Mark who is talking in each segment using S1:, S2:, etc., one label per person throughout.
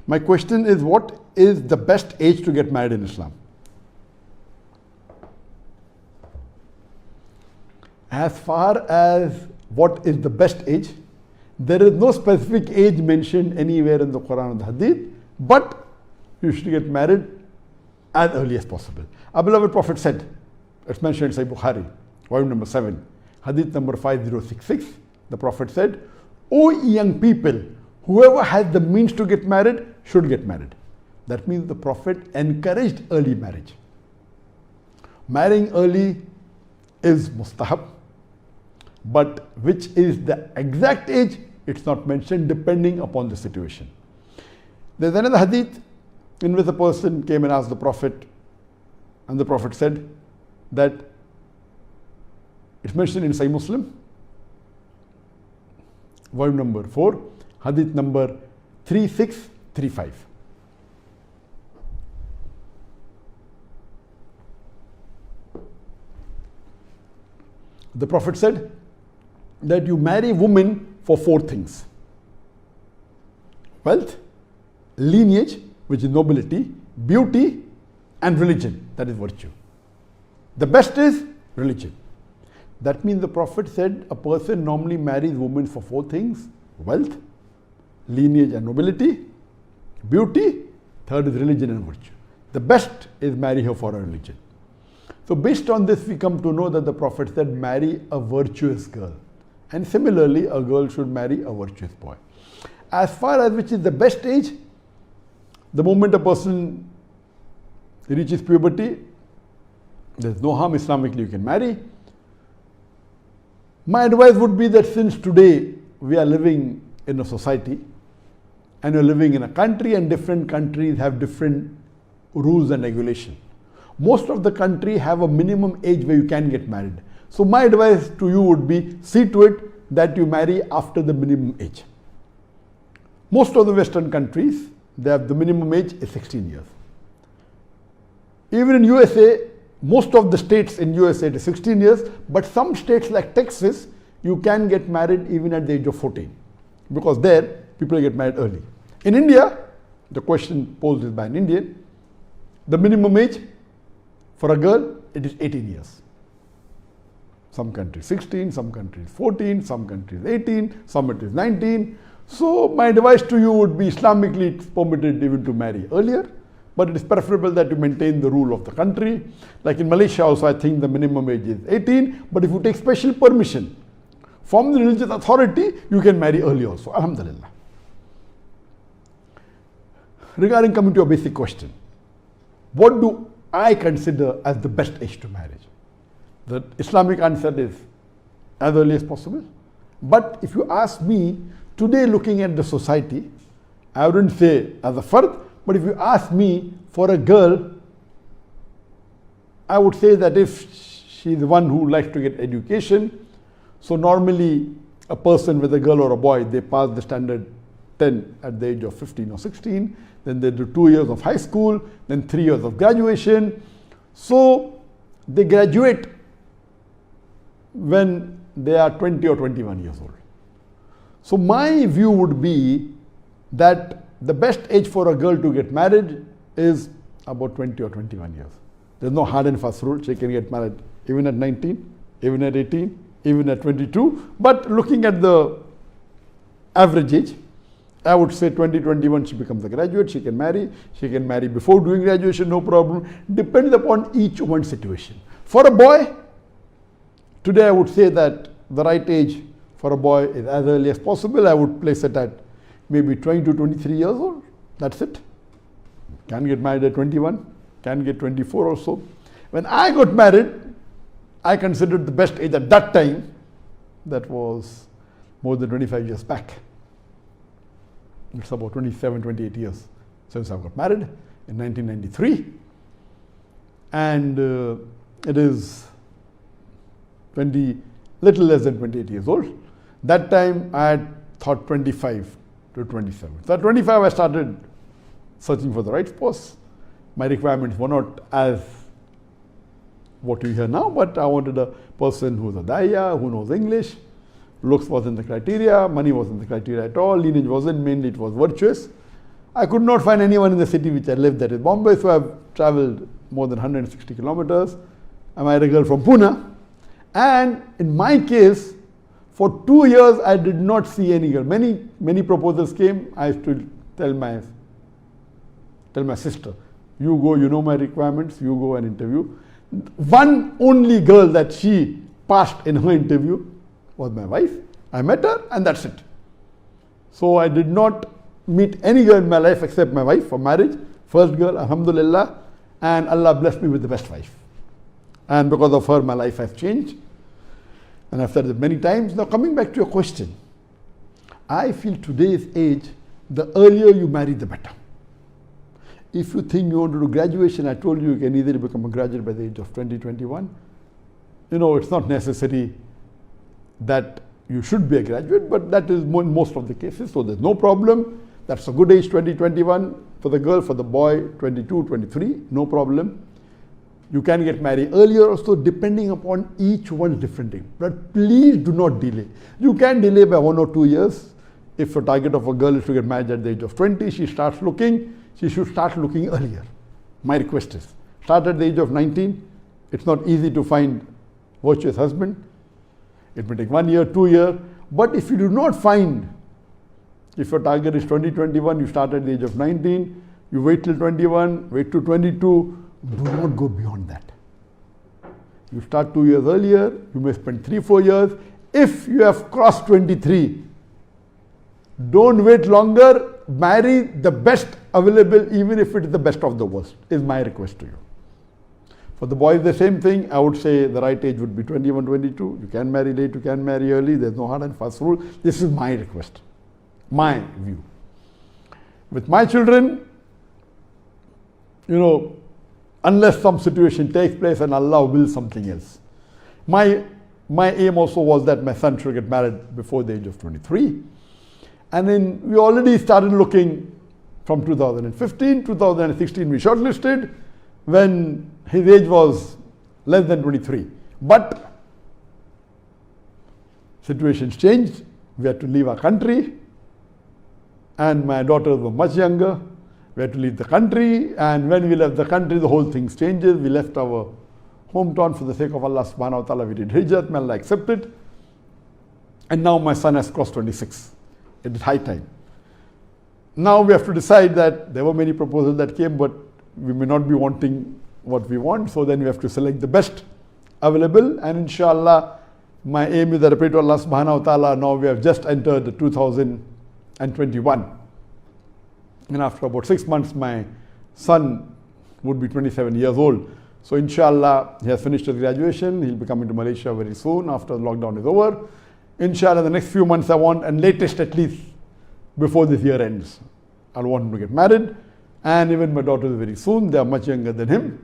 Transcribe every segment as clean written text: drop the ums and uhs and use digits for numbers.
S1: My question is, what is the best age to get married in Islam? As far as what is the best age, there is no specific age mentioned anywhere in the Quran or the Hadith, but you should get married as early as possible. Our beloved Prophet said, it's mentioned in Sahih Bukhari, volume number 7, Hadith number 5066, the Prophet said, O young people, whoever has the means to get married should get married. That means the Prophet encouraged early marriage. Marrying early is mustahab, but which is the exact age, it's not mentioned, depending upon the situation. There's another hadith in which a person came and asked the Prophet, and the Prophet said that it's mentioned in Sahih Muslim, volume number 4, hadith number 3635. The Prophet said that you marry women for 4 things: wealth, lineage, which is nobility, beauty, and religion, that is virtue. The best is religion. That means the Prophet said a person normally marries women for 4 things: wealth, lineage and nobility, beauty, third is religion and virtue. The best is marry her for her religion. So based on this, we come to know that the Prophet said marry a virtuous girl. And similarly, a girl should marry a virtuous boy. As far as which is the best age, the moment a person reaches puberty, there's no harm, Islamically you can marry. My advice would be that since today we are living in a society and we're living in a country, and different countries have different rules and regulations. Most of the country have a minimum age where you can get married. So my advice to you would be, see to it that you marry after the minimum age. Most of the Western countries, they have the minimum age is 16 years. Even in USA, most of the states in USA it is 16 years, but some states like Texas, you can get married even at the age of 14, because there people get married early. In India, the question posed is by an Indian, the minimum age for a girl, it is 18 years. Some countries 16, some countries 14, some countries 18, some it is 19. So my advice to you would be, Islamically it's permitted even to marry earlier, but it is preferable that you maintain the rule of the country. Like in Malaysia also, I think the minimum age is 18, but if you take special permission from the religious authority, you can marry early also, alhamdulillah. Regarding coming to your basic question, what do I consider as the best age to marriage? The Islamic answer is as early as possible. But if you ask me, today looking at the society, I wouldn't say as a fard, but if you ask me, for a girl, I would say that if she's the one who likes to get education, so normally a person with a girl or a boy, they pass the standard 10 at the age of 15 or 16, then they do 2 years of high school, then 3 years of graduation. So they graduate when they are 20 or 21 years old. So my view would be that the best age for a girl to get married is about 20 or 21 years. There's no hard and fast rule. She can get married even at 19, even at 18, even at 22. But looking at the average age, I would say 20, 21, she becomes a graduate, she can marry. She can marry before doing graduation, no problem. Depends upon each one's situation. For a boy, today I would say that the right age for a boy is as early as possible. I would place it at maybe 20 to 23 years old. That's it. Can get married at 21, can get 24 or so. When I got married, I considered the best age at that time, that was more than 25 years back. It's about 27, 28 years since I got married in 1993. And it is little less than 28 years old. That time I had thought 25 to 27. So at 25 I started searching for the right spouse. My requirements were not as what you hear now, but I wanted a person who's a daya, who knows English. Looks wasn't the criteria, money wasn't the criteria at all, lineage wasn't, mainly it was virtuous. I could not find anyone in the city which I lived, that is Bombay, so I've traveled more than 160 kilometers. I married a girl from Pune. And in my case, for 2 years, I did not see any girl. Many proposals came. I used to tell my sister, you go, you know my requirements, you go and interview. One only girl that she passed in her interview was my wife. I met her and that's it. So I did not meet any girl in my life except my wife for marriage. First girl, alhamdulillah, and Allah blessed me with the best wife. And because of her, my life has changed. And I've said it many times. Now coming back to your question, I feel today's age, the earlier you marry, the better. If you think you want to do graduation, I told you, you can easily become a graduate by the age of 20, 21. You know, it's not necessary that you should be a graduate, but that is in most of the cases, so there's no problem. That's a good age, 20, 21 for the girl, for the boy, 22, 23, no problem. You can get married earlier also, depending upon each one's different age. But please do not delay. You can delay by 1 or 2 years. If a target of a girl is to get married at the age of 20, she starts looking, she should start looking earlier. My request is, start at the age of 19. It's not easy to find virtuous husband. It may take 1 year, 2 years. But if you do not find, if your target is 20, 21, you start at the age of 19, you wait till 21, wait to 22, do not go beyond that. You start 2 years earlier, you may spend 3, 4 years. If you have crossed 23, don't wait longer, marry the best available, even if it is the best of the worst, is my request to you. For the boys, the same thing. I would say the right age would be 21, 22. You can marry late, you can marry early. There's no hard and fast rule. This is my request, my view. With my children, you know, unless some situation takes place and Allah wills something else. My aim also was that my son should get married before the age of 23. And then we already started looking from 2015, 2016 we shortlisted when his age was less than 23. But situations changed. We had to leave our country and my daughters were much younger. We had to leave the country, and when we left the country, the whole thing changes. We left our hometown for the sake of Allah subhanahu wa ta'ala. We did hijrat, may Allah accept it. And now my son has crossed 26. It is high time. Now we have to decide that there were many proposals that came, but we may not be wanting what we want. So then we have to select the best available. And inshallah, my aim is that I pray to Allah subhanahu wa ta'ala. Now we have just entered 2021. And after about 6 months, my son would be 27 years old. So inshallah, he has finished his graduation. He'll be coming to Malaysia very soon after the lockdown is over. Inshallah, the next few months I want, and latest at least before this year ends, I'll want him to get married. And even my daughters very soon, they are much younger than him.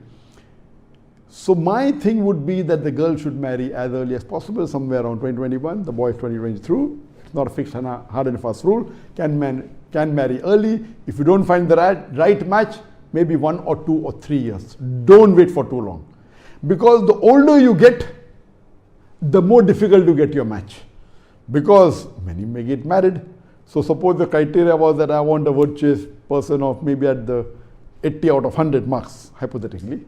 S1: So my thing would be that the girl should marry as early as possible, somewhere around 2021. The boy is 2022. It's not a fixed and hard and fast rule. Can marry early. If you don't find the right match, maybe 1 or 2 or 3 years. Don't wait for too long. Because the older you get, the more difficult to get your match. Because many may get married. So suppose the criteria was that I want a virtuous person of maybe at the 80 out of 100 marks, hypothetically.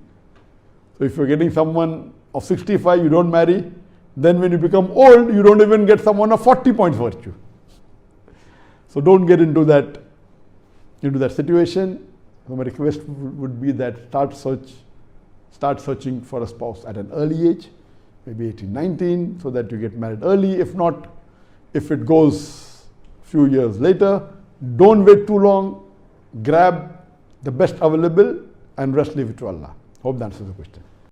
S1: So if you're getting someone of 65, you don't marry. Then when you become old, you don't even get someone of 40 points virtue. So don't get into that situation. So my request would be that start searching for a spouse at an early age, maybe 18, 19, so that you get married early. If not, if it goes a few years later, don't wait too long. Grab the best available and rest leave it to Allah. Hope that answers the question.